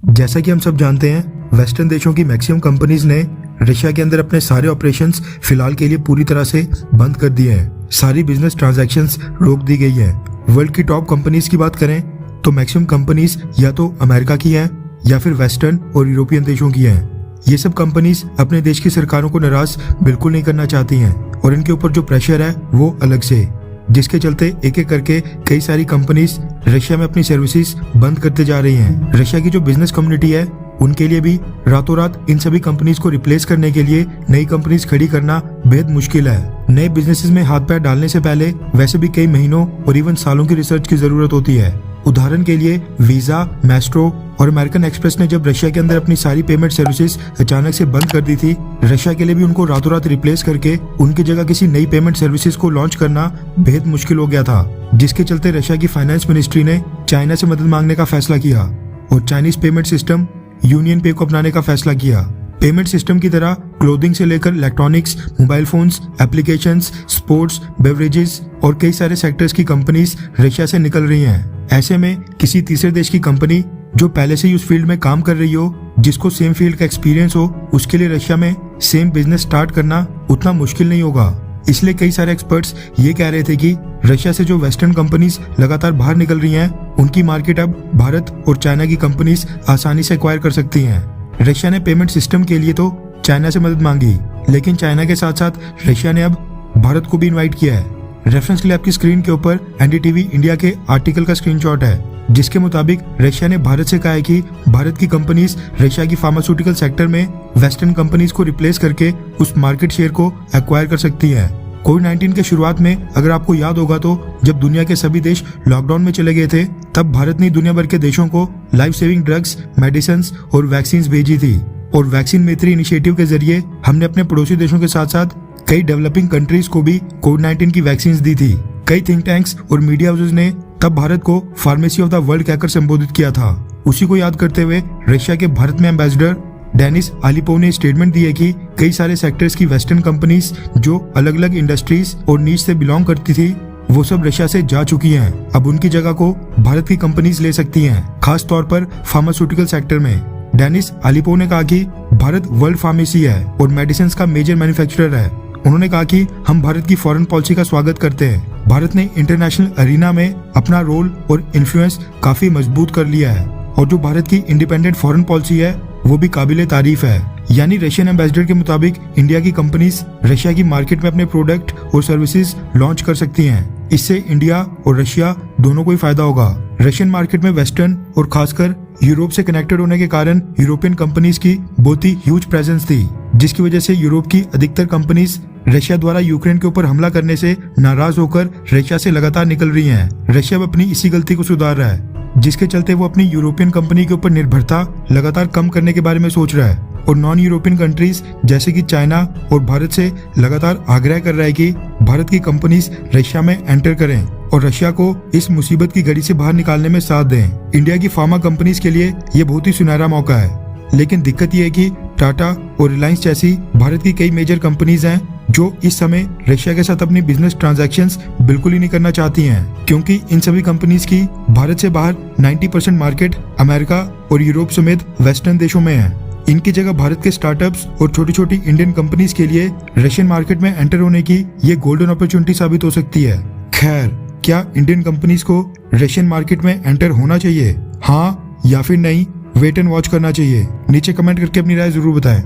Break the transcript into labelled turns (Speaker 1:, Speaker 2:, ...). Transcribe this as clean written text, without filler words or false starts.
Speaker 1: जैसा कि हम सब जानते हैं, वेस्टर्न देशों की मैक्सिमम कंपनीज ने रशिया के अंदर अपने सारे ऑपरेशंस फिलहाल के लिए पूरी तरह से बंद कर दिए हैं। सारी बिजनेस ट्रांजैक्शंस रोक दी गई हैं। वर्ल्ड की टॉप कंपनीज की बात करें तो मैक्सिमम कंपनीज या तो अमेरिका की हैं या फिर वेस्टर्न और यूरोपियन देशों की हैं। ये सब कंपनीज अपने देश की सरकारों को नाराज बिल्कुल नहीं करना चाहती हैं और इनके ऊपर जो प्रेशर है वो अलग से, जिसके चलते एक एक करके कई सारी कंपनीज रशिया में अपनी सर्विसेज बंद करते जा रही हैं। रशिया की जो बिजनेस कम्युनिटी है उनके लिए भी रातों रात इन सभी कंपनीज को रिप्लेस करने के लिए नई कंपनीज खड़ी करना बेहद मुश्किल है। नए बिजनेसेस में हाथ पैर डालने से पहले वैसे भी कई महीनों और इवन सालों की रिसर्च की जरूरत होती है। उदाहरण के लिए वीजा, मेस्ट्रो और अमेरिकन एक्सप्रेस ने जब रशिया के अंदर अपनी सारी पेमेंट सर्विसेज अचानक से बंद कर दी थी, रशिया के लिए भी उनको रातों रात रिप्लेस करके उनकी जगह किसी नई पेमेंट सर्विसेज को लॉन्च करना बेहद मुश्किल हो गया था, जिसके चलते रशिया की फाइनेंस मिनिस्ट्री ने चाइना से मदद मांगने का फैसला किया और चाइनीज पेमेंट सिस्टम यूनियन पे को अपनाने का फैसला किया। पेमेंट सिस्टम की तरह क्लोथिंग से लेकर electronics, mobile phones, applications, sports, beverages और कई सारे सेक्टर्स की कंपनीज रशिया से निकल रही हैं। ऐसे में किसी तीसरे देश की कंपनी जो पहले से ही उस फील्ड में काम कर रही हो, जिसको सेम फील्ड का एक्सपीरियंस हो, उसके लिए रशिया में सेम बिजनेस स्टार्ट करना उतना मुश्किल नहीं होगा। इसलिए कई सारे एक्सपर्ट्स ये कह रहे थे कि रशिया से जो वेस्टर्न कंपनीज लगातार बाहर निकल रही हैं, उनकी मार्केट अब भारत और चाइना की कंपनीज आसानी से एक्वायर कर सकती हैं। रशिया ने पेमेंट सिस्टम के लिए तो चाइना से मदद मांगी, लेकिन चाइना के साथ साथ रशिया ने अब भारत को भी इनवाइट किया है। रेफरेंस के लिए आपकी स्क्रीन के ऊपर एनडीटीवी इंडिया के आर्टिकल का स्क्रीनशॉट है, जिसके मुताबिक रशिया ने भारत से कहा है कि भारत की कंपनीज रशिया की फार्मास्यूटिकल सेक्टर में वेस्टर्न कंपनीज को रिप्लेस करके उस मार्केट शेयर को एक्वायर कर सकती हैं। कोविड-19 के शुरुआत में अगर आपको याद होगा तो जब दुनिया के सभी देश लॉकडाउन में चले गए थे, तब भारत ने दुनिया भर के देशों को लाइफ सेविंग ड्रग्स, मेडिसिन और वैक्सीन भेजी थी और वैक्सीन मैत्री इनिशिएटिव के जरिए हमने अपने पड़ोसी देशों के साथ साथ कई डेवलपिंग कंट्रीज को भी कोविड-19 की वैक्सीन दी थी। कई थिंक टैंक्स और मीडिया हाउसेज ने तब भारत को फार्मेसी ऑफ द वर्ल्ड कहकर संबोधित किया था। उसी को याद करते हुए रशिया के भारत में एम्बेसडर डेनिस आलिपोव ने स्टेटमेंट दी है कि कई सारे सेक्टर्स की वेस्टर्न कंपनीज जो अलग अलग इंडस्ट्रीज और नीश से बिलोंग करती थी, वो सब रशिया से जा चुकी हैं। अब उनकी जगह को भारत की कंपनीज ले सकती हैं, खास तौर पर फार्मास्यूटिकल सेक्टर में। डेनिस आलिपोव ने कहा कि भारत वर्ल्ड फार्मेसी है और मेडिसिन का मेजर मैन्युफैक्चरर है। उन्होंने कहा कि हम भारत की फॉरेन पॉलिसी का स्वागत करते हैं। भारत ने इंटरनेशनल अरीना में अपना रोल और इन्फ्लुएंस काफी मजबूत कर लिया है और जो भारत की इंडिपेंडेंट फॉरेन पॉलिसी है वो भी काबिले तारीफ है। यानी रशियन एम्बेसडर के मुताबिक इंडिया की कंपनीज रशिया की मार्केट में अपने प्रोडक्ट और सर्विसेज लॉन्च कर सकती हैं। इससे इंडिया और रशिया दोनों को ही फायदा होगा। रशियन मार्केट में वेस्टर्न और खासकर यूरोप से कनेक्टेड होने के कारण यूरोपियन कंपनीज की बहुत ही ह्यूज प्रेजेंस थी, जिसकी वजह से यूरोप की अधिकतर कंपनीज रशिया द्वारा यूक्रेन के ऊपर हमला करने से नाराज होकर रशिया से लगातार निकल रही हैं। रशिया अपनी इसी गलती को सुधार रहा है, जिसके चलते वो अपनी यूरोपियन कंपनी के ऊपर निर्भरता लगातार कम करने के बारे में सोच रहा है और नॉन यूरोपियन कंट्रीज जैसे कि चाइना और भारत से लगातार आग्रह कर रहा है कि भारत की कंपनीज रशिया में एंटर करें और रशिया को इस मुसीबत की घड़ी से बाहर निकालने में साथ दें। इंडिया की फार्मा कंपनीज के लिए ये बहुत ही सुनहरा मौका है, लेकिन दिक्कत ये है कि टाटा और रिलायंस जैसी भारत की कई मेजर कंपनीज हैं जो इस समय रशिया के साथ अपनी बिजनेस ट्रांजैक्शंस बिल्कुल ही नहीं करना चाहती हैं, क्योंकि इन सभी कंपनीज की भारत से बाहर 90% मार्केट अमेरिका और यूरोप समेत वेस्टर्न देशों में है। इनकी जगह भारत के स्टार्टअप्स और छोटी छोटी इंडियन कंपनीज के लिए रशियन मार्केट में एंटर होने की ये गोल्डन अपॉर्चुनिटी साबित हो सकती है। खैर, क्या इंडियन कंपनीज को रशियन मार्केट में एंटर होना चाहिए, हाँ या फिर नहीं? वेट एंड वॉच करना चाहिए। नीचे कमेंट करके अपनी राय जरूर बताएं।